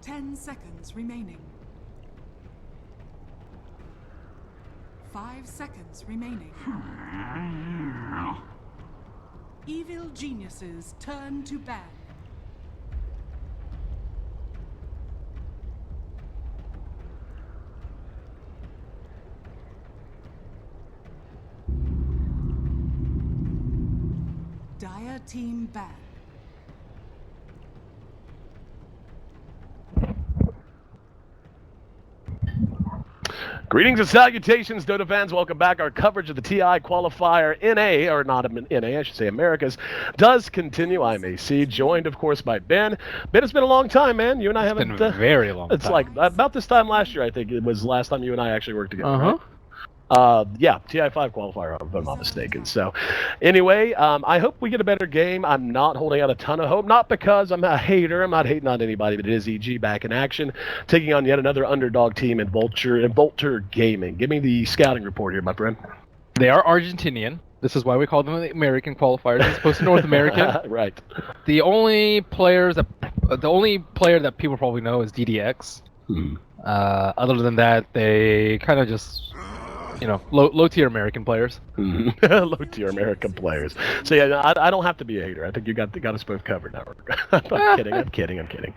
10 seconds remaining. 5 seconds remaining. Evil geniuses turn to bad. Dire team bad. Greetings and salutations, Dota fans. Welcome back. Our coverage of the TI Qualifier NA, or not NA, I should say Americas, does continue. I'm AC, joined, of course, by Ben. Ben, it's been a long time, man. You and I haven't... It's been a very long time. It's like about this time last year, I think it was last time you and I actually worked together, right? Yeah, TI5 qualifier, if I'm not mistaken. So, anyway, I hope we get a better game. I'm not holding out a ton of hope, not because I'm a hater. I'm not hating on anybody, but it is EG back in action, taking on yet another underdog team in Vultur Gaming. Give me the scouting report here, my friend. They are Argentinian. This is why we call them the American qualifiers, as opposed to North American. Right. The only player that people probably know is DDX. Other than that, they kind of just, you know, low tier American players. Low tier American players. So yeah, I don't have to be a hater. I think you got us both covered now. I'm kidding.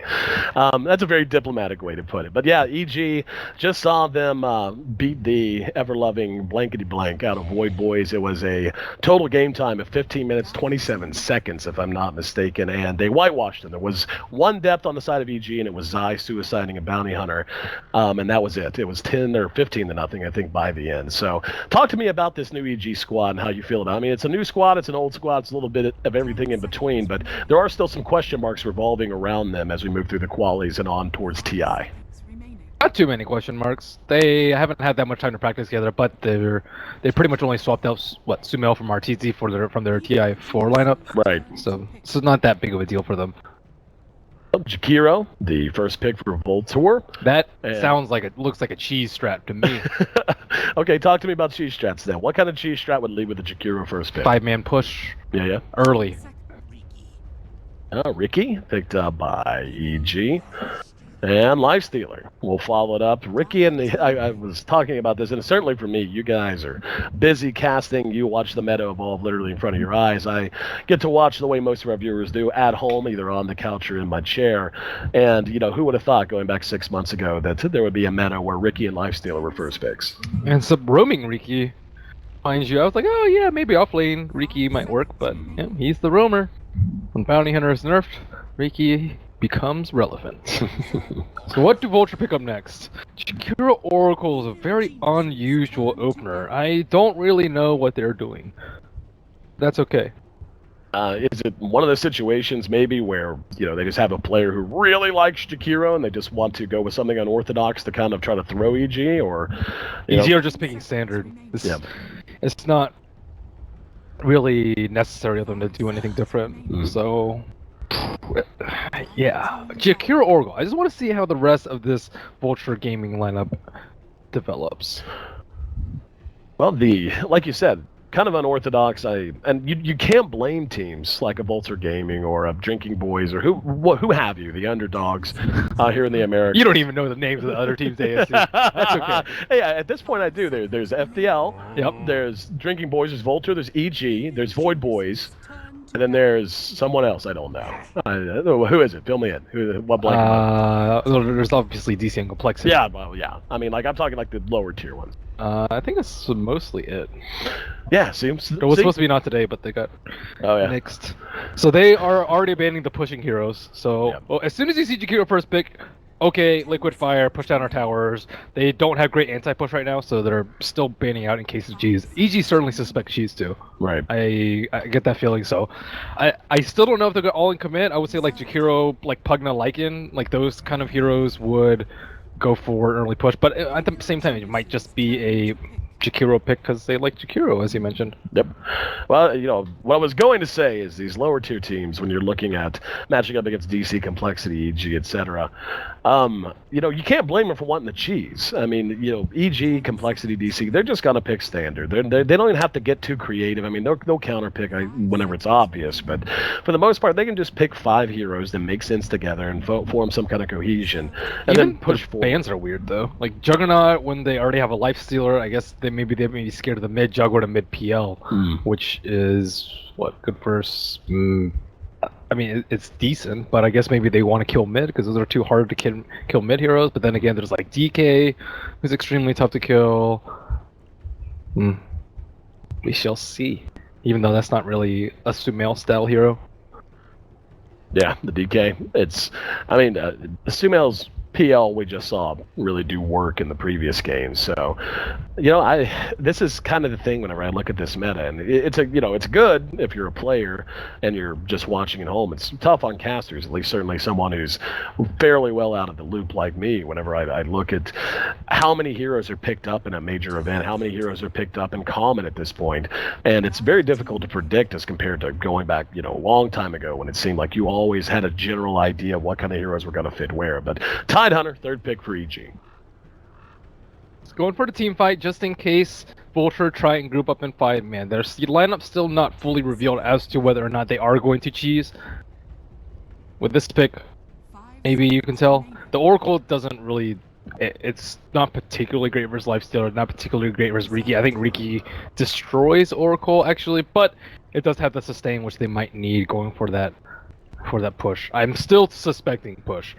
That's a very diplomatic way to put it. But yeah, EG just saw them beat the ever-loving blankety blank out of Void Boys. It was a total game time of 15 minutes 27 seconds, if I'm not mistaken, and they whitewashed them. There was one depth on the side of EG, and it was Zai suiciding a bounty hunter, and that was it. It was 10 or 15 to nothing, I think, by the end. So talk to me about this new EG squad and how you feel about it. I mean, it's a new squad, it's an old squad, it's a little bit of everything in between, but there are still some question marks revolving around them as we move through the qualies and on towards TI. Not too many question marks. They haven't had that much time to practice together, but they pretty much only swapped out Sumail from RTZ from their TI4 lineup. Right. So it's not that big of a deal for them. Jakiro, the first pick for Vultur. That looks like a cheese strat to me. Okay, talk to me about cheese strats then. What kind of cheese strat would lead with the Jakiro first pick? 5-man push. Yeah. Early. Ricky, picked up by EG. And Lifestealer will follow it up. Ricky and I was talking about this, and certainly for me, you guys are busy casting. You watch the meta evolve literally in front of your eyes. I get to watch the way most of our viewers do at home, either on the couch or in my chair. And, you know, who would have thought going back 6 months ago that there would be a meta where Ricky and Lifestealer were first picks? And some roaming Ricky finds you. I was like, oh yeah, maybe off lane Ricky might work, but yeah, he's the roamer. When Bounty Hunter is nerfed, Ricky becomes relevant. So what do Vultur pick up next? Jakiro Oracle is a very unusual opener. I don't really know what they're doing. That's okay. Is it one of those situations maybe where, you know, they just have a player who really likes Jakiro and they just want to go with something unorthodox to kind of try to throw EG, or EG are just picking standard. It's not really necessary of them to do anything different. So yeah, Jakiro Oracle. I just want to see how the rest of this Vultur gaming lineup develops. Well, like you said, kind of unorthodox. And you can't blame teams like a Vultur Gaming or a Drinking Boys or who have you, the underdogs here in the Americas. You don't even know the names of the other teams. That's okay. Hey, at this point I do. There's FDL. Yep. There's Drinking Boys. There's Vultur. There's EG. There's Void Boys. And then there's someone else I don't know. Who is it? Fill me in. What blank? There's obviously DC and Complexity. Yeah, well, yeah. I mean, like, I'm talking like the lower tier ones. I think that's mostly it. Yeah, seems. It was supposed to be not today, but they got nixed. So they are already banning the pushing heroes. So well, as soon as you see Jakiro first pick, okay, Liquid Fire, push down our towers. They don't have great anti-push right now, so they're still banning out in case of G's. EG certainly suspects G's too. Right. I get that feeling. So I still don't know if they're all in commit. I would say like Jakiro, like Pugna, Lycan, like those kind of heroes would go for an early push. But at the same time, it might just be a Jakiro pick because they like Jakiro, as you mentioned. Yep. Well, what I was going to say is these lower tier teams, when you're looking at matching up against DC, Complexity, EG, etc., you can't blame them for wanting the cheese. I mean, EG, Complexity, DC, they're just gonna pick standard. They don't even have to get too creative. I mean, they'll counter pick whenever it's obvious, but for the most part, they can just pick 5 heroes that make sense together and form some kind of cohesion, and Even then push the forward. bans are weird though. Like Juggernaut, when they already have a life stealer, I guess they may be scared of the mid Juggernaut to mid PL, which is what good versus. I mean, it's decent, but I guess maybe they want to kill mid because those are too hard to kill mid heroes. But then again, there's like DK, who's extremely tough to kill. We shall see. Even though that's not really a Sumail style hero. Yeah, the DK. Sumail's PL we just saw really do work in the previous games. So, this is kind of the thing whenever I look at this meta, and it's good if you're a player and you're just watching at home. It's tough on casters, at least certainly someone who's fairly well out of the loop like me. Whenever I look at how many heroes are picked up in a major event, how many heroes are picked up in common at this point, and it's very difficult to predict as compared to going back, a long time ago when it seemed like you always had a general idea what kind of heroes were going to fit where. But Hunter, 3rd pick for EG. It's going for the team fight just in case Vultur try and group up and fight. Man, their lineup's still not fully revealed as to whether or not they are going to cheese. With this pick, maybe you can tell. The Oracle doesn't really... It's not particularly great versus Lifestealer, not particularly great versus Riki. I think Riki destroys Oracle, actually, but it does have the sustain, which they might need going for that push. I'm still suspecting push.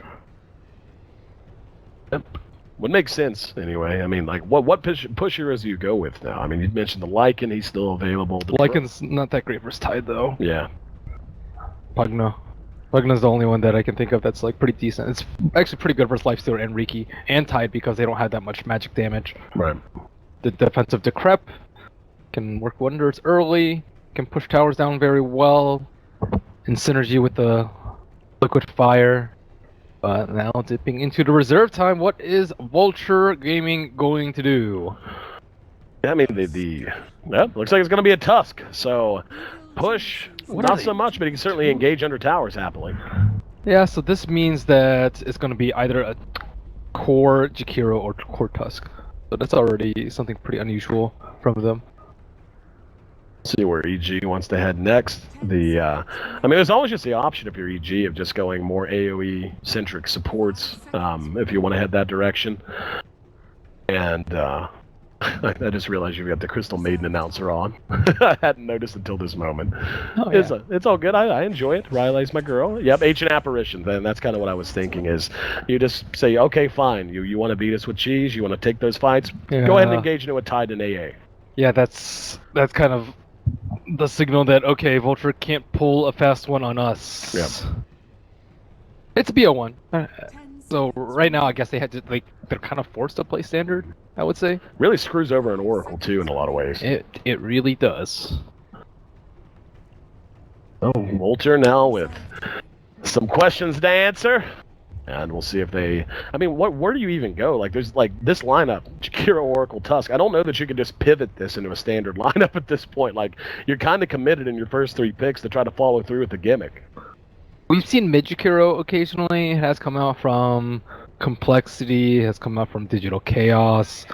Yep. Would make sense anyway. I mean, like, what push heroes do you go with now? I mean, you mentioned the Lycan, he's still available. Lycan's not that great versus Tide though. Yeah. Pugna's the only one that I can think of that's like pretty decent. It's actually pretty good versus Lifestealer and Riki and Tide because they don't have that much magic damage. Right. The defensive Decrep can work wonders early, can push towers down very well, in synergy with the Liquid Fire. Now dipping into the reserve time, what is Vultur Gaming going to do? Yeah, I mean, looks like it's going to be a Tusk. So, push, not so much, but he can certainly engage under towers happily. Yeah, so this means that it's going to be either a core Jakiro or core Tusk. So that's already something pretty unusual from them. See where EG wants to head next. There's always just the option if you're EG of just going more AoE centric supports if you want to head that direction. And I just realized you've got the Crystal Maiden announcer on. I hadn't noticed until this moment. Oh, yeah. It's all good. I enjoy it. Riley's my girl. Yep, Ancient Apparition. Then that's kind of what I was thinking is you just say, okay, fine. You want to beat us with cheese. You want to take those fights. Yeah. Go ahead and engage into a Tide and AA. Yeah, that's kind of the signal that, okay, Vultur can't pull a fast one on us. Yep. It's bo1. So right now, I guess they're kind of forced to play standard, I would say. Really screws over an Oracle, too, in a lot of ways. It really does. Oh, Vultur now with some questions to answer. And we'll see if they... I mean, where do you even go? Like, there's, like, this lineup, Jakiro, Oracle, Tusk. I don't know that you can just pivot this into a standard lineup at this point. Like, you're kind of committed in your first 3 picks to try to follow through with the gimmick. We've seen mid Jakiro occasionally. It has come out from Complexity, it has come out from Digital Chaos.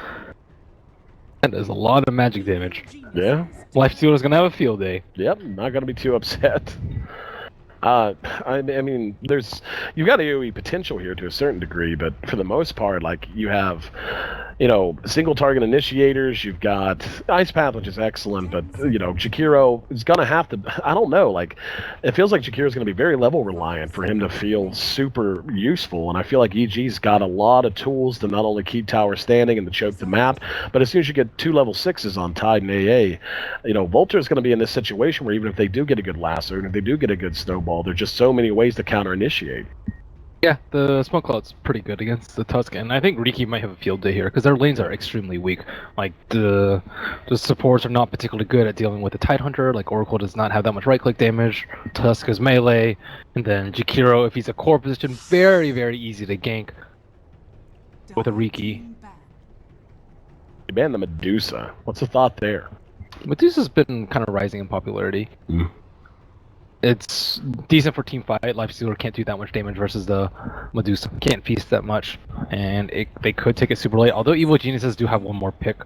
And there's a lot of magic damage. Yeah. Lifestealer's going to have a field day. Yep, not going to be too upset. I mean, you've got AoE potential here to a certain degree, but for the most part, like, you have, single target initiators, you've got Ice Path, which is excellent, but, Jakiro is going to have to, I don't know, like, it feels like Jakiro is going to be very level reliant for him to feel super useful, and I feel like EG's got a lot of tools to not only keep tower standing and to choke the map, but as soon as you get 2 level 6s on Tide and AA, Vultur is going to be in this situation where even if they do get a good lasso, and if they do get a good snowball, there are just so many ways to counter-initiate. Yeah, the Smoke Cloud's pretty good against the Tusk, and I think Riki might have a field day here, because their lanes are extremely weak. Like, the supports are not particularly good at dealing with the Tidehunter, like Oracle does not have that much right-click damage, Tusk is melee, and then Jakiro, if he's a core position, very, very easy to gank with a Riki. banned the Medusa. What's the thought there? Medusa's been kind of rising in popularity. It's decent for team fight. Lifestealer can't do that much damage versus the Medusa. Can't feast that much, and they could take it super late. Although Evil Geniuses do have one more pick,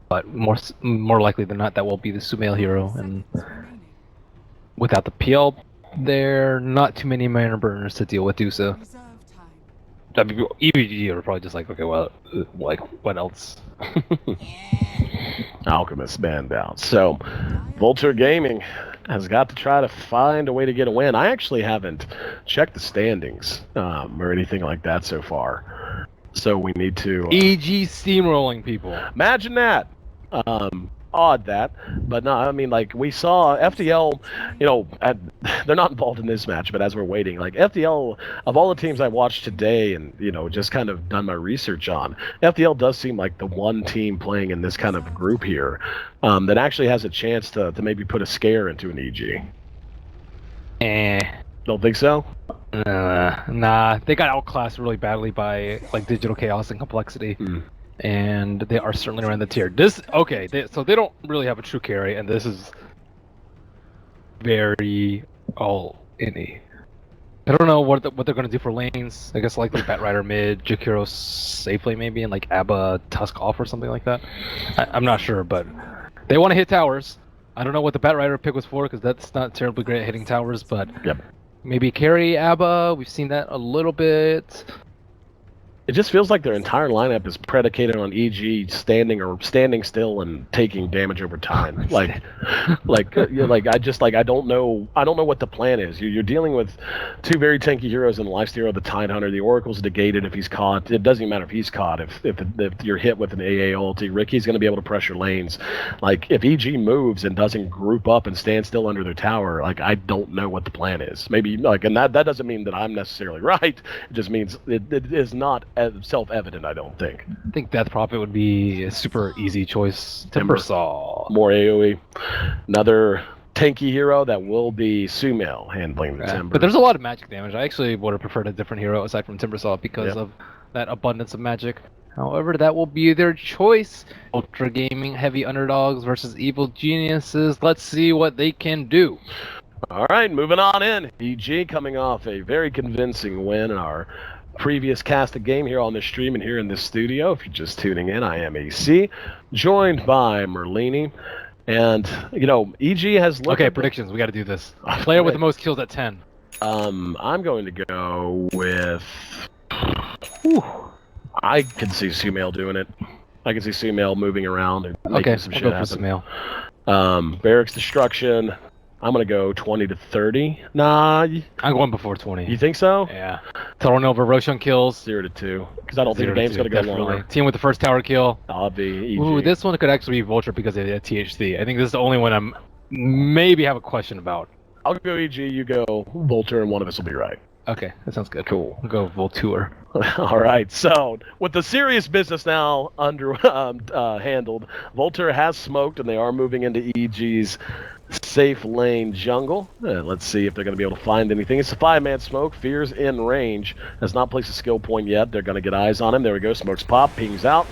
but more likely than not, that will be the Sumail hero. And without the PL, there are not too many mana burners to deal with Medusa. EVG are probably just like, okay, well, like, what else? Alchemist banned out. So, Vultur Gaming has got to try to find a way to get a win. I actually haven't checked the standings or anything like that so far. So we need to... EG steamrolling people. Imagine that. Odd that, but no, I mean, like, we saw FDL, you know, they're not involved in this match, but as we're waiting, like, FDL, of all the teams I watched today and, you know, just kind of done my research on, FDL does seem like the one team playing in this kind of group here that actually has a chance to maybe put a scare into an EG. Don't think so? Nah, they got outclassed really badly by, like, Digital Chaos and Complexity. And they are certainly around the tier. So they don't really have a true carry, and this is very all-in-y. I don't know what they're going to do for lanes. I guess likely Batrider mid, Jakiro safe lane maybe, and like Abba Tusk off or something like that. I'm not sure, but they want to hit towers. I don't know what the Batrider pick was for, because that's not terribly great at hitting towers, but maybe carry Abba. We've seen that a little bit. It just feels like their entire lineup is predicated on EG standing still and taking damage over time. I don't know what the plan is. You're dealing with two very tanky heroes in the Lifestealer, the Tidehunter. The Oracle's negated if he's caught. It doesn't even matter if he's caught. If you're hit with an AA ulti, Ricky's going to be able to pressure lanes. Like, if EG moves and doesn't group up and stand still under their tower, like, I don't know what the plan is. Maybe, like, and that doesn't mean that I'm necessarily right. It just means it is not self-evident, I don't think. I think Death Prophet would be a super easy choice. Timbersaw. More AoE. Another tanky hero that will be Sumail handling the Timber. But there's a lot of magic damage. I actually would have preferred a different hero aside from Timbersaw because of that abundance of magic. However, that will be their choice. Ultra Gaming, heavy underdogs versus evil geniuses. Let's see what they can do. All right, moving on in. EG coming off a very convincing win in our previous casted game here on the stream and here in the studio. If you're just tuning in, I am AC, joined by Merlini. And, you know, EG has looked... Okay, predictions. We got to do this. Player with the most kills at 10. I'm going to go with... I can see Sumail doing it. I can see Sumail moving around and making some shit happen. Sumail. Barracks Destruction. I'm going to go 20 to 30. Nah. I'm going before 20. You think so? Yeah. Total Nova, Roshan kills. 0 to 2. Because I don't think the game's going to go longer. Team with the first tower kill. I'll be EG. Ooh, this one could actually be Vultur because of the THC. I think this is the only one I'm maybe have a question about. I'll go EG, you go Vultur, and one of us will be right. Okay, that sounds good. Cool. I'll go Vultur. All right, so with the serious business now handled, Vultur has smoked, and they are moving into EG's safe lane jungle. Let's see if they're going to be able to find anything. It's a 5-man smoke. Fear's in range. Has not placed a skill point yet. They're going to get eyes on him. There we go. Smokes pop. Pings out.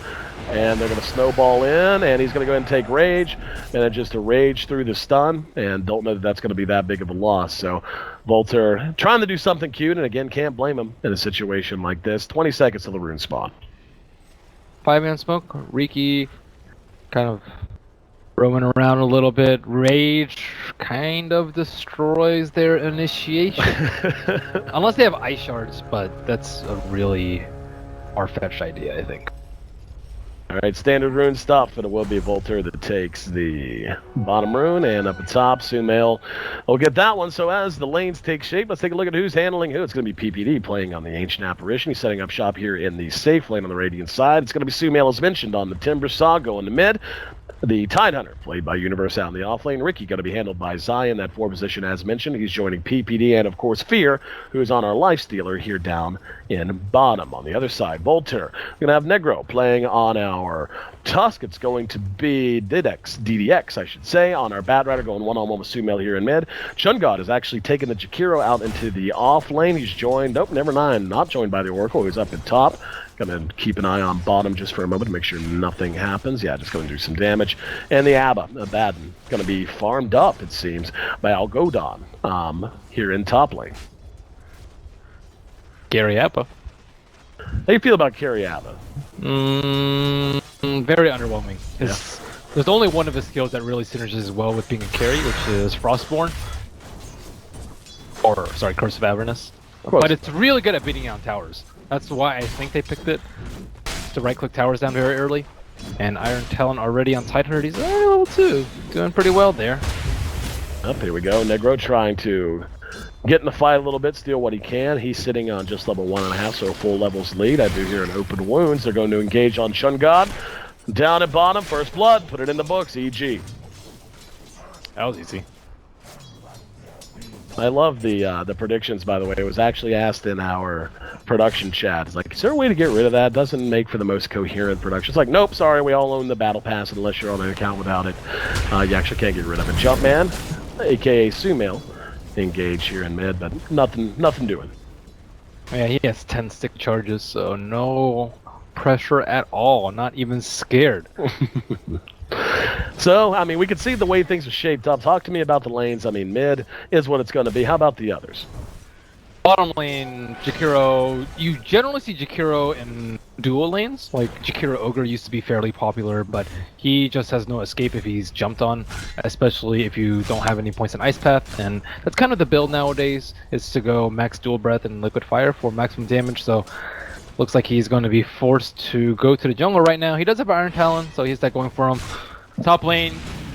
And they're going to snowball in. And he's going to go ahead and take rage. And then just a rage through the stun. And don't know that that's going to be that big of a loss. So Vultur trying to do something cute. And again, can't blame him in a situation like this. 20 seconds till the rune spawn. 5-man smoke. Riki kind of roaming around a little bit. Rage kind of destroys their initiation. Unless they have ice shards, but that's a really far-fetched idea, I think. Alright, standard rune stuff, and it will be Vultur that takes the bottom rune, and up the top, Sumail will get that one. So as the lanes take shape, let's take a look at who's handling who. It's going to be PPD playing on the Ancient Apparition. He's setting up shop here in the safe lane on the Radiant side. It's going to be Sumail, as mentioned, on the Timbersaw, going to mid. The Tidehunter, played by Universe out in the offlane. Ricky going to be handled by Zion, that 4 position as mentioned. He's joining PPD and, of course, Fear, who is on our Lifestealer here down in bottom. On the other side, Vultur. We're going to have Negro playing on our Tusk. It's going to be DDX, I should say, on our Batrider, going one-on-one with Sumail here in mid. Chungod is actually taking the Jakiro out into the off lane. He's joined, nope, never mind, not joined by the Oracle. He's up at top. Gonna keep an eye on bottom just for a moment to make sure nothing happens. Yeah, just gonna do some damage. And the Abaddon, gonna be farmed up, it seems, by Algodon here in top lane. Gary Appa. How do you feel about Cariaba? Very underwhelming. There's only one of his skills that really synergizes well with being a carry, which is Frostborn. Or, sorry, Curse of Avernus. But it's really good at beating down towers. That's why I think they picked it to right-click towers down very early. And Iron Talon already on Titanheart, he's level 2. Doing pretty well there. Up, here we go. Negro trying to get in the fight a little bit, steal what he can. He's sitting on just level 1.5, so a full level's lead. I do hear an open wounds. They're going to engage on Shun God. Down at bottom, first blood. Put it in the books, EG. That was easy. I love the predictions, by the way. It was actually asked in our production chat. It's like, is there a way to get rid of that? Doesn't make for the most coherent production. It's like, nope, sorry, we all own the battle pass unless you're on an account without it. You actually can't get rid of it. Jumpman, aka Sumail, engage here in mid, but nothing doing. Yeah, he has 10 stick charges, so no pressure at all. Not even scared. So, I mean, we can see the way things are shaped up. Talk to me about the lanes. I mean, mid is what it's going to be. How about the others? Bottom lane, Jakiro, you generally see Jakiro in dual lanes. Like, Jakiro Ogre used to be fairly popular, but he just has no escape if he's jumped on, especially if you don't have any points in Ice Path. And that's kind of the build nowadays, is to go max dual breath and liquid fire for maximum damage. So, looks like he's going to be forced to go to the jungle right now. He does have Iron Talon, so he's that going for him. Top lane,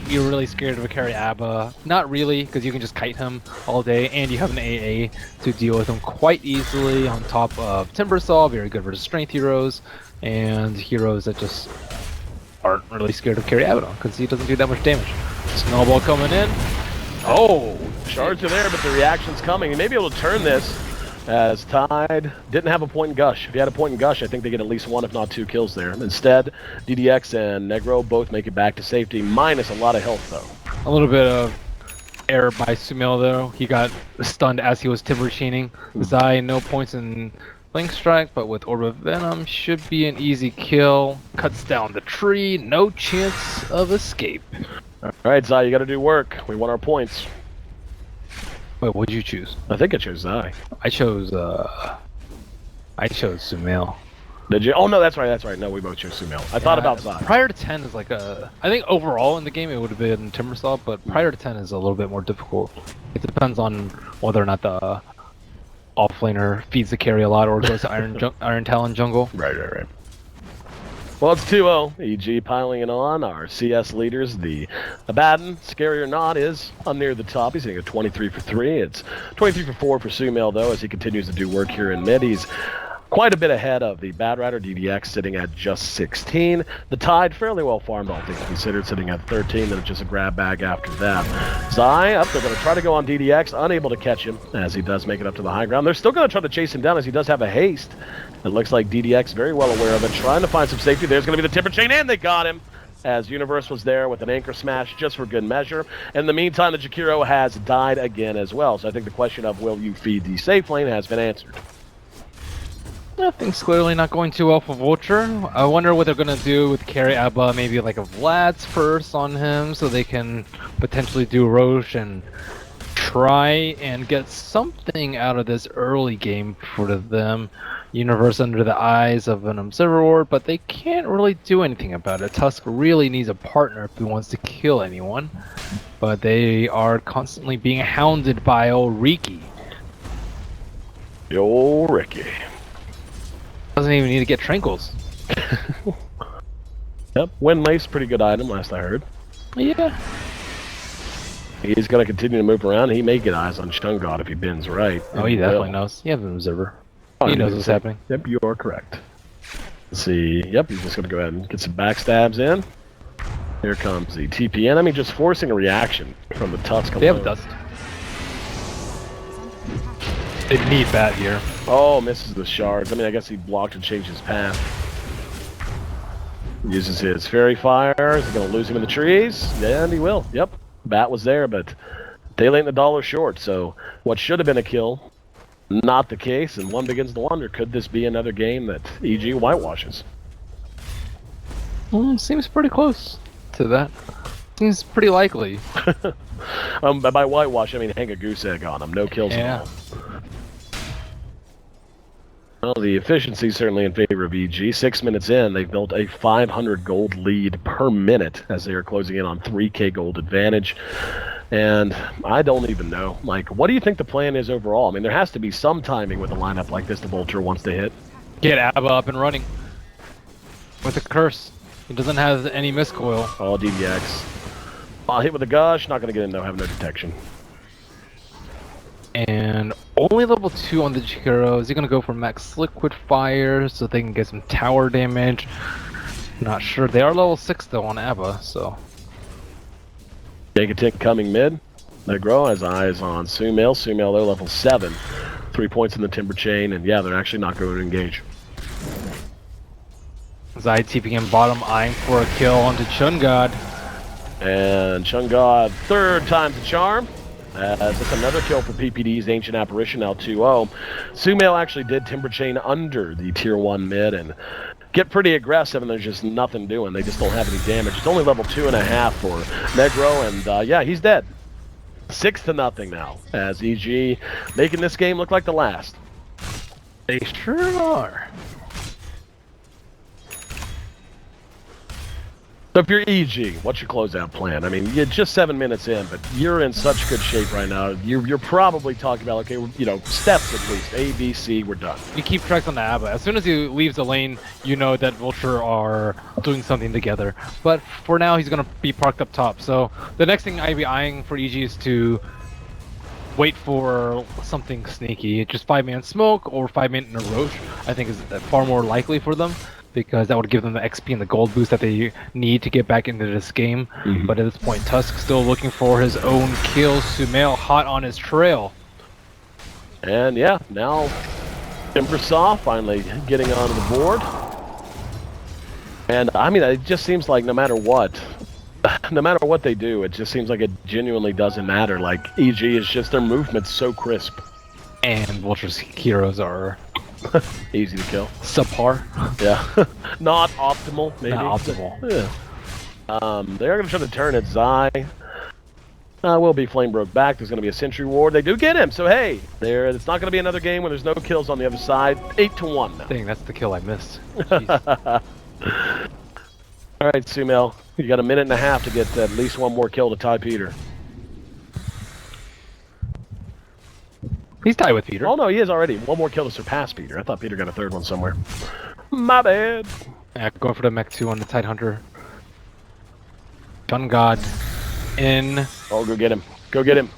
you're really scared of a carry Abba. Not really, because you can just kite him all day, and you have an AA to deal with him quite easily on top of Timbersaw, very good versus strength heroes, and heroes that just aren't really scared of carry Abaddon, because he doesn't do that much damage. Snowball coming in. Oh! Shards are there, but the reaction's coming. He may be able to turn this, as Tide didn't have a point in Gush. If he had a point in Gush, I think they get at least 1, if not 2 kills there. Instead, DDX and Negro both make it back to safety, minus a lot of health, though. A little bit of error by Sumail, though. He got stunned as he was Timber Chaining. Zai, no points in Link Strike, but with Orb of Venom, should be an easy kill. Cuts down the tree, no chance of escape. Alright, Zai, you gotta do work. We want our points. Wait, what did you choose? I think I chose Zai. I chose Sumail. Did you? Oh, no, that's right. No, we both chose Sumail. I thought about Zai. Prior to 10 is like a... I think overall in the game it would have been Timbersaw, but prior to 10 is a little bit more difficult. It depends on whether or not the offlaner feeds the carry a lot or goes to Iron Talon jungle. Right. Well, it's 2-0. EG piling it on. Our CS leaders, the Abaddon, scary or not, is near the top. He's hitting a 23 for 3. It's 23 for 4 for Sumail, though, as he continues to do work here in mid. He's quite a bit ahead of the Bad Rider, DDX, sitting at just 16. The Tide, fairly well farmed, all things considered, sitting at 13. Then it's just a grab bag after that. Zai, up, they're going to try to go on DDX, unable to catch him, as he does make it up to the high ground. They're still going to try to chase him down, as he does have a haste. It looks like DDX very well aware of it, trying to find some safety. There's going to be the Timber Chain, and they got him, as Universe was there with an anchor smash just for good measure. In the meantime, the Jakiro has died again as well. So I think the question of will you feed the safe lane has been answered. Nothing's clearly not going too well for Vultur. I wonder what they're going to do with carry Abba, maybe like a Vlad's first on him, so they can potentially do Roche and try and get something out of this early game for them. Universe under the eyes of an Observer Ward, but they can't really do anything about it. Tusk really needs a partner if he wants to kill anyone, but they are constantly being hounded by old Riki. The old Ricky. Doesn't even need to get Tranquils. Yep, Wind Mace, pretty good item, last I heard. Yeah. He's going to continue to move around. He may get eyes on Shun God if he bends right. Oh, he definitely knows. You have an Observer. He knows what's happening. Yep, you are correct. Let's see. Yep, he's just going to go ahead and get some backstabs in. Here comes the TP enemy, just forcing a reaction from the Tusk. They have a Dust. They need Bat here. Oh, misses the shards. I mean, I guess he blocked and changed his path. Uses his Fairy Fire. He's going to lose him in the trees. Yeah, and he will. Yep. Bat was there, but Daylight and the dollar short. So what should have been a kill Not the case, and one begins to wonder, could this be another game that EG whitewashes? Seems pretty close to that. Seems pretty likely. By whitewash, I mean hang a goose egg on them. No kills at all. Well, the efficiency is certainly in favor of EG. 6 minutes in, they've built a 500 gold lead per minute as they are closing in on 3k gold advantage. And I don't even know. Like, what do you think the plan is overall? I mean, there has to be some timing with a lineup like this the Vultur wants to hit. Get Abba up and running. With a curse. He doesn't have any miscoil. Oh, DBX. Hit with a gush. Not going to get him, though. Have no detection. And only level 2 on the Jikiro. Is he going to go for max liquid fire so they can get some tower damage? Not sure. They are level 6 though on Abba, so. Tick coming mid. Negro has eyes on Sumail. Sumail, they're level 7. 3 points in the timber chain, and yeah, they're actually not going to engage. Zai TPing in bottom, eyeing for a kill onto Chungad. And Chungad, third time's the charm. That's another kill for PPD's Ancient Apparition, now 2-0. Sumail actually did timber chain under the tier 1 mid and get pretty aggressive, and there's just nothing doing. They just don't have any damage. It's only level 2.5 for Negro, and yeah, he's dead. 6-0 now, as EG making this game look like the last. They sure are. So if you're EG, what's your closeout plan? I mean, you're just 7 minutes in, but you're in such good shape right now. You're probably talking about, okay, you know, steps at least. A, B, C, we're done. You keep track on the Abba. As soon as he leaves the lane, you know that Vultur are doing something together. But for now, he's going to be parked up top. So the next thing I'd be eyeing for EG is to wait for something sneaky. Just 5-man smoke or 5-man in a roach, I think is far more likely for them, because that would give them the XP and the gold boost that they need to get back into this game. But at this point, Tusk still looking for his own kills. Sumail hot on his trail. And yeah, now Timbersaw finally getting onto the board. And I mean, it just seems like no matter what they do, it just seems like it genuinely doesn't matter. Like, EG is just, their movement's so crisp. And Vultur's heroes are easy to kill. Subpar. Yeah. Not optimal, maybe. Not optimal. Yeah. They are going to try to turn it. Zai will be flame broke back. There's going to be a sentry ward. They do get him, so hey, it's not going to be another game where there's no kills on the other side. 8-1 now. Dang, that's the kill I missed. All right, Sumail, you got a minute and a half to get at least one more kill to tie Peter. He's tied with Peter. Oh no, he is already. One more kill to surpass Peter. I thought Peter got a third one somewhere. My bad. Yeah, going for the mech 2 on the Tidehunter. Gun God in. Oh, go get him. Go get him.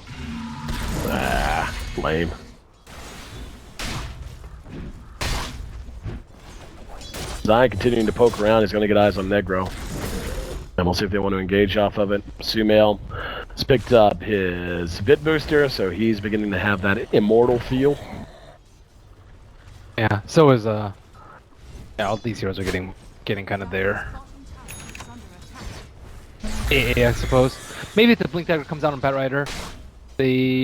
Ah, lame. Zai continuing to poke around. He's going to get eyes on Negro. And we'll see if they want to engage off of it. Sumail has picked up his Vit Booster, so he's beginning to have that immortal feel. Yeah, so is yeah, all these heroes are getting kind of there. AA, I suppose. Maybe if the Blink Dagger comes out on Batrider,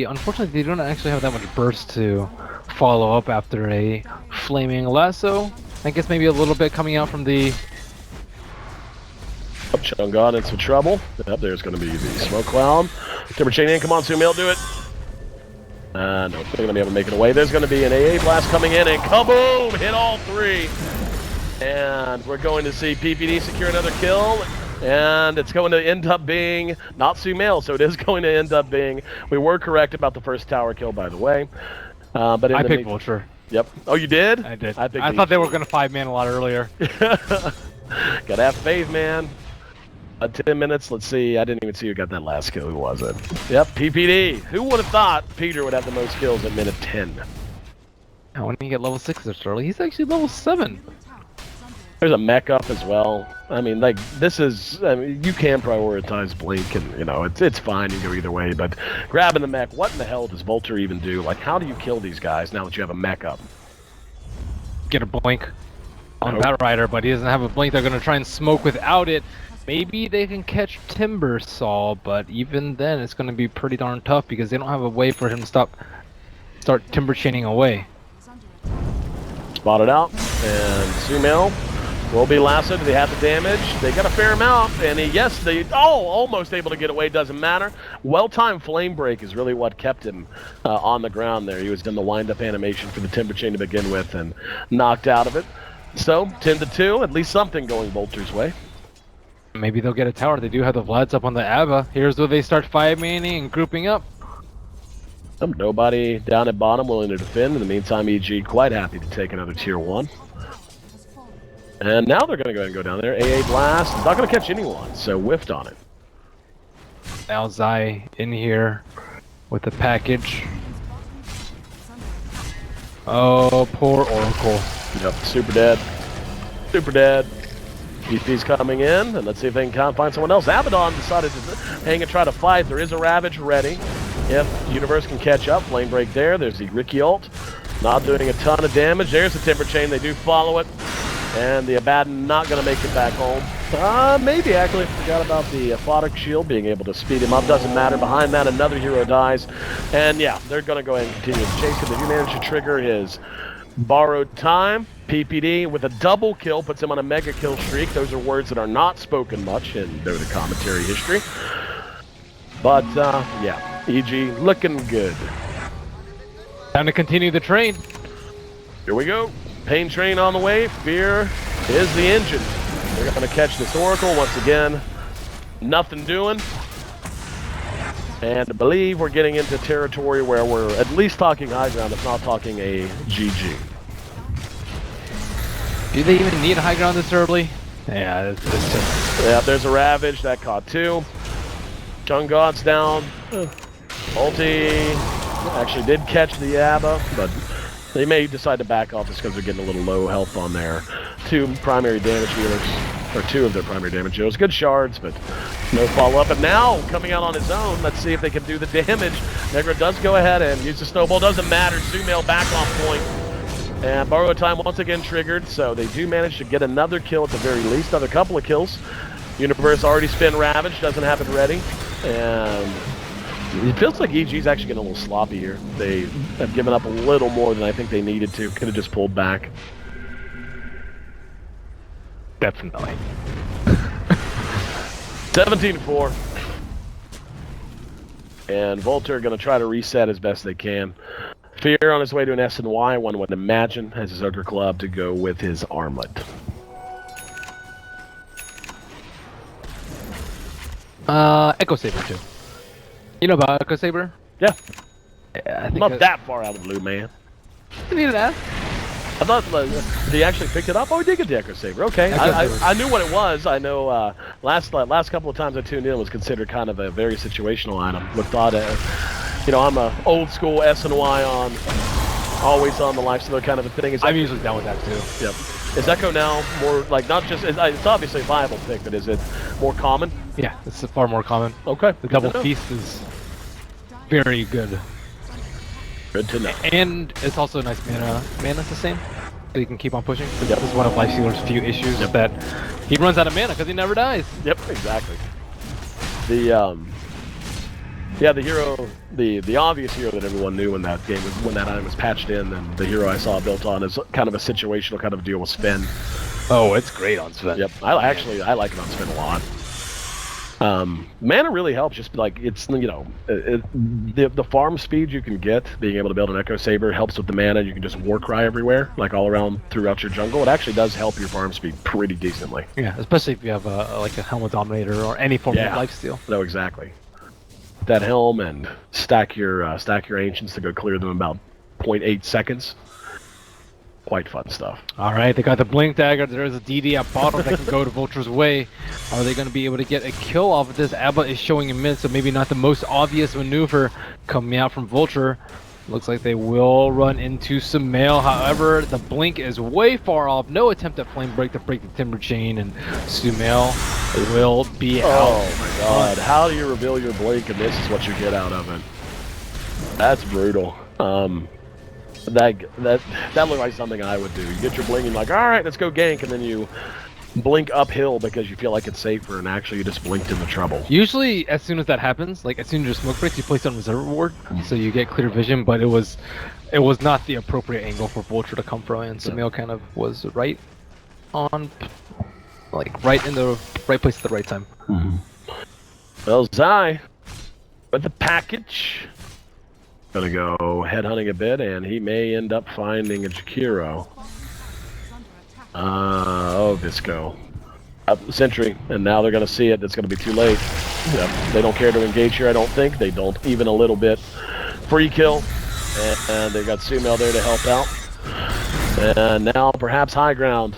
unfortunately they don't actually have that much burst to follow up after a Flaming Lasso. I guess maybe a little bit coming out from the... Chungad in some trouble. Yep, there's going to be the Smoke Cloud. Timber Chain in. Come on, Sumail, do it. No, they're going to be able to make it away. There's going to be an AA Blast coming in, and kaboom! Hit all three. And we're going to see PPD secure another kill. And it's going to end up being not Sumail, so it is going to end up being... We were correct about the first tower kill, by the way. But I picked Vultur. Yep. Oh, you did? I did. I thought they were going to 5-man a lot earlier. Gotta have faith, man. 10 minutes. Let's see. I didn't even see who got that last kill. Who was it? Yep, PPD. Who would have thought Peter would have the most kills at minute 10? Now, when you get level 6 this early, he's actually level 7. There's a mech up as well. I mean, like, this is... I mean, you can prioritize Blink, and, you know, it's fine. You can go either way, but grabbing the mech, what in the hell does Vultur even do? Like, how do you kill these guys now that you have a mech up? Get a Blink on Batrider, but he doesn't have a Blink. They're going to try and smoke without it. Maybe they can catch Timbersaw, but even then it's going to be pretty darn tough because they don't have a way for him to stop start timber chaining away. Spotted out, and Sumail will be lassoed. They have the damage. They got a fair amount, and almost able to get away. Doesn't matter. Well-timed flame break is really what kept him on the ground there. He was in the wind-up animation for the timber chain to begin with, and knocked out of it. So 10-2, at least something going Vultur's way. Maybe they'll get a tower. They do have the Vlads up on the Abba. Here's where they start 5-manning and grouping up. Nobody down at bottom willing to defend. In the meantime, EG quite happy to take another tier 1. And now they're going to go ahead and go down there. AA Blast is not going to catch anyone, so whiffed on it. Now Zai in here with the package. Oh, poor Oracle. Yep, super dead. Super dead. DP's coming in, and let's see if they can find someone else. Abaddon decided to hang and try to fight. There is a Ravage ready. If Universe can catch up, flame break there. There's the Ricky ult. Not doing a ton of damage. There's the Timber Chain. They do follow it. And the Abaddon not going to make it back home. Maybe actually forgot about the Aquatic Shield being able to speed him up. Doesn't matter. Behind that, another hero dies. And yeah, they're going to go ahead and continue to chase him. They do manage to trigger his borrowed time. PPD with a double kill puts him on a mega kill streak. Those are words that are not spoken much in Dota commentary history. But yeah, EG looking good. Time to continue the train. Here we go. Pain train on the way. Fear is the engine. They're going to catch this Oracle once again. Nothing doing. And I believe we're getting into territory where we're at least talking high ground, if not talking a GG. Do they even need high ground this early? Yeah, it's just... Yeah, there's a Ravage that caught 2. Chung God's down. Ulti actually did catch the Abba, but they may decide to back off just because they're getting a little low health on their 2 primary damage healers, or 2 of their primary damage healers. Good shards, but no follow-up. And now, coming out on his own, let's see if they can do the damage. Negra does go ahead and use the snowball. Doesn't matter. Sumail back on point. And borrow time once again triggered, so they do manage to get another kill at the very least. Another couple of kills. Universe already spin Ravage, doesn't have it ready. And it feels like EG's actually getting a little sloppy here. They have given up a little more than I think they needed to. Could have just pulled back. Definitely. 17-4. And Vultur going to try to reset as best they can. Fear on his way to an S&Y, one would imagine, has his other club to go with his armlet. Echo Saber too. You know about Echo Saber? Yeah. Yeah, I think Not that far out of the blue, man. You need that. I thought he actually picked it up. Oh, he did get the Echo Saber. Okay, I knew what it was. I know last couple of times I tuned in was considered kind of a very situational item. Looked odd at, you know, I'm a old school S&Y on, always on the lifestealer kind of a thing. I'm usually down with that too. Yep. Is Echo now more like not just? It's obviously a viable pick, but is it more common? Yeah, it's far more common. Okay. The double feast is very good. Good to know. And it's also a nice mana. Mana's the same, so you can keep on pushing. Yep. This is one of Lifestealer's few issues, that he runs out of mana because he never dies. Yep, exactly. The yeah, the hero, the obvious hero that everyone knew when that game was, when that item was patched in, and the hero I saw built on is kind of a situational kind of deal with Sven. Oh, it's great on Sven. Yep, I like it on Sven a lot. Mana really helps. Just like it's, you know, the farm speed you can get being able to build an Echo Saber helps with the mana. You can just war cry everywhere, like all around throughout your jungle. It actually does help your farm speed pretty decently. Yeah, especially if you have like a Helmet Dominator or any form of lifesteal. No, exactly. That helm and stack your ancients to go clear them in about 0.8 seconds. Quite fun stuff. All right, they got the Blink Dagger. There's a DD at bottom that can go to Vultur's way. Are they going to be able to get a kill off of this? Abba is showing in mid, so maybe not the most obvious maneuver coming out from Vultur. Looks like they will run into some mail. However, the Blink is way far off. No attempt at Flame Break to break the Timber Chain, and Sumail will be out. Oh my god, how do you reveal your Blink and this is what you get out of it? That's brutal. That looked like something I would do. You get your bling and like, alright, let's go gank, and then you blink uphill because you feel like it's safer, and actually you just blinked into trouble. Usually, as soon as that happens, like as soon as your smoke breaks, you place it on reserve ward, so you get clear vision. But it was not the appropriate angle for Vultur to come from, and Sumail kind of was right on, like right in the right place at the right time. Well, Zai with the package. Gonna go headhunting a bit, and he may end up finding a Jakiro. Visco. Sentry, and now they're gonna see it. It's gonna be too late. Yep. They don't care to engage here, I don't think. They don't even a little bit. Free kill, and they got Sumail there to help out. And now perhaps high ground.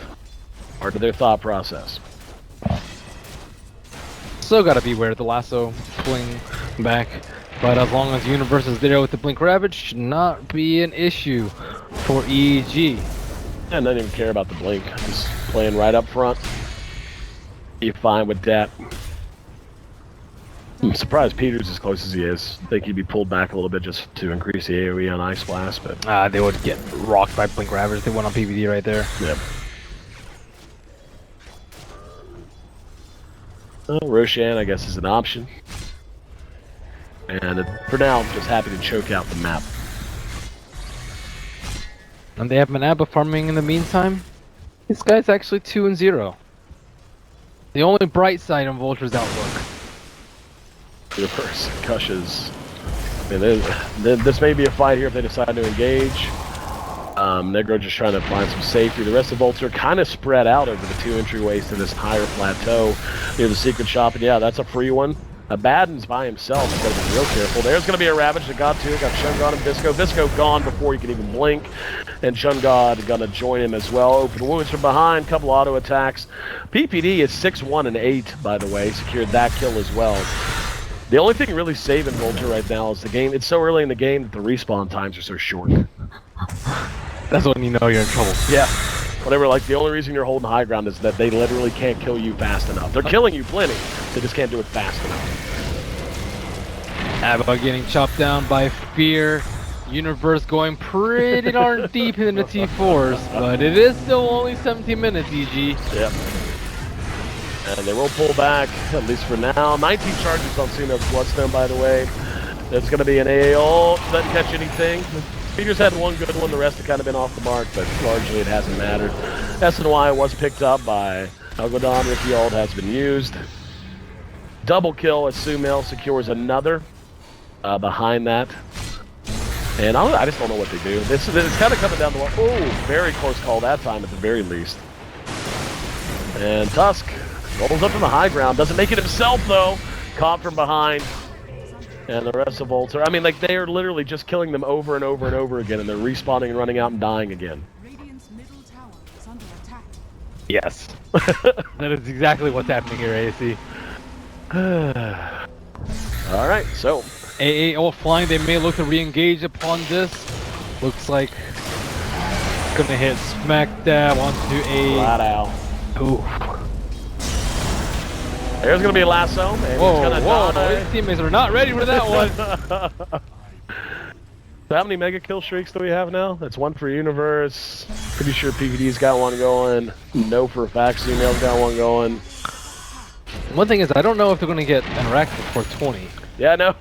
Part of their thought process. Still gotta beware the lasso pulling back. But as long as Universe is there with the Blink Ravage, should not be an issue for EG. And I don't even care about the blink. Just playing right up front. Be fine with that. I'm surprised Peter's as close as he is. I think he'd be pulled back a little bit just to increase the AoE on Ice Blast, but they would get rocked by Blink Ravage. They went on PvD right there. Yep. Well, Roshan, I guess, is an option. And for now, I'm just happy to choke out the map. And they have Manaba farming in the meantime. This guy's actually 2-0. The only bright side on Vultur's outlook. Universe, Kushes. I mean, this may be a fight here if they decide to engage. Negro just trying to find some safety. The rest of Vultur kind of spread out over the 2 entryways to this higher plateau near the secret shop. And yeah, that's a free one. Baden's by himself. He's got to be real careful. There's going to be a Ravage that got to it. Got Shungod and Visco. Visco gone before he can even blink. And Shungod going to join him as well. Open wounds from behind. Couple auto attacks. PPD is 6-1 and 8, by the way. Secured that kill as well. The only thing really saving Vultur right now is the game. It's so early in the game that the respawn times are so short. That's when you know you're in trouble. Yeah. Whatever, like, the only reason you're holding high ground is that they literally can't kill you fast enough. They're killing you plenty, they just can't do it fast enough. Abba getting chopped down by Fear. Universe going pretty darn deep in the T4s, but it is still only 17 minutes, EG. Yep. And they will pull back, at least for now. 19 charges on Sumail's Bloodstone, by the way. There's going to be an AO. Doesn't catch anything. Peter's had one good one, the rest have kind of been off the mark, but largely it hasn't mattered. SNY was picked up by Algodon. Ricky Ald has been used. Double kill as Sumail secures another behind that. And I just don't know what they do. It's kind of coming down the line. Oh, very close call that time at the very least. And Tusk rolls up to the high ground. Doesn't make it himself, though. Caught from behind. And the rest of Vultur, I mean, like, they are literally just killing them over and over and over again, and they're respawning and running out and dying again. Radiant's middle tower is under attack. Yes. That is exactly what's happening here, AC. Alright, so. AA all flying, they may look to re-engage upon this. Looks like it's gonna hit smack dab onto a... Flat out. Ooh. There's gonna be a lasso, and he's gonna die. His teammates are not ready for that one. So how many mega kill streaks do we have now? That's one for Universe. Pretty sure PVD's got one going. No for a fact, Sumail's got one going. One thing is, I don't know if they're gonna get interactive before 20. Yeah, no.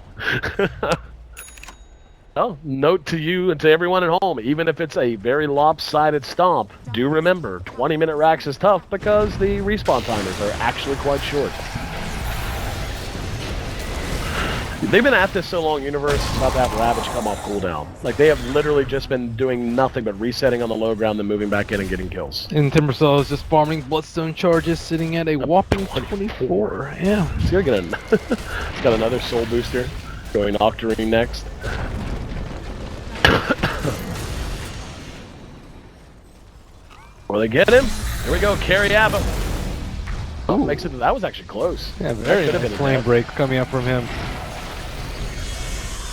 Oh, note to you and to everyone at home, even if it's a very lopsided stomp, do remember, 20-minute racks is tough because the respawn timers are actually quite short. They've been at this so long, Universe is about to have Ravage come off cooldown. Like, they have literally just been doing nothing but resetting on the low ground, then moving back in and getting kills. And Timbersaw is just farming Bloodstone charges, sitting at a whopping 24. Yeah. He's gonna get he's got another soul booster, going Octarine next. Will they get him? Here we go, carry Abba. Oh, makes it. That was actually close. Yeah, very nice flame break coming up from him.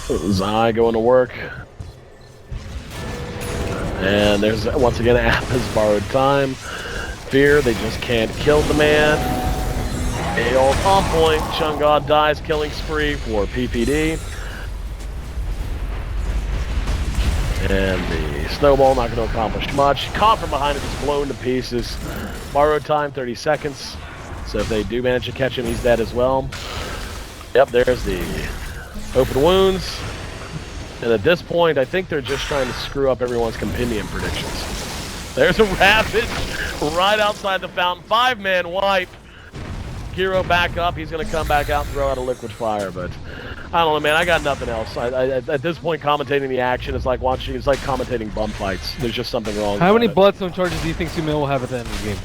Zai going to work. And there's, once again, Abba's borrowed time. Fear, they just can't kill the man. AO on point. Shungod dies, killing spree for PPD. And the snowball not going to accomplish much. Caught from behind it, just blown to pieces. Borrowed time, 30 seconds. So if they do manage to catch him, he's dead as well. Yep, there's the open wounds. And at this point, I think they're just trying to screw up everyone's compendium predictions. There's a Ravage right outside the fountain. 5-man wipe. Hero back up. He's going to come back out and throw out a liquid fire, but I don't know, man. I got nothing else. At this point, commentating the action is like watching. It's like commentating bum fights. There's just something wrong. How many it. Bloodstone charges do you think Sumail will have at the end of the game?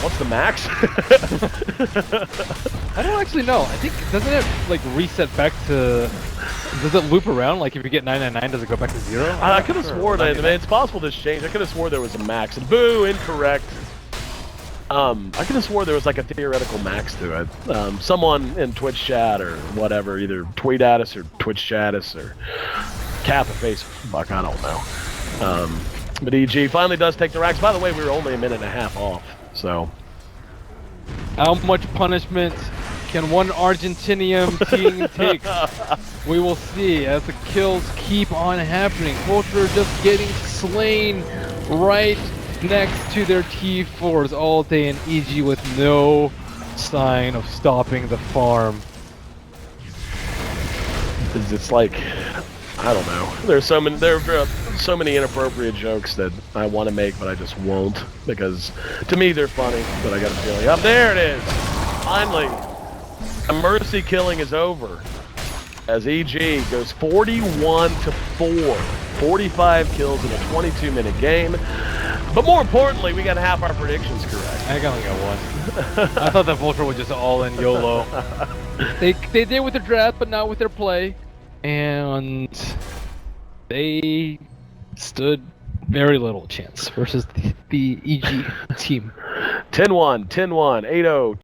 What's the max? I don't actually know. I think doesn't it like reset back to? Does it loop around? Like if you get 999, does it go back to 0? I could have sworn that. It's possible this changed. I could have swore there was a max. Boo, incorrect. I could have swore there was like a theoretical max to it. Someone in Twitch chat or whatever, either tweet at us or Twitch chat us or cap a Facebook, I don't know. But EG finally does take the racks. By the way, we were only a minute and a half off, so. How much punishment can one Argentinian team take? We will see as the kills keep on happening. Vultur just getting slain right next to their T4s all day, and EG with no sign of stopping the farm. It's like, I don't know. There are so many inappropriate jokes that I want to make, but I just won't, because to me they're funny. But I got a feeling. Up there it is. Finally, the mercy killing is over. As EG goes 41-4, 45 kills in a 22-minute game. But more importantly, we got half our predictions correct. I only got one. I thought that Vultur was just all in YOLO. They did with their draft, but not with their play, and they stood very little chance versus the EG team. 10-1, 10-1, 8-0.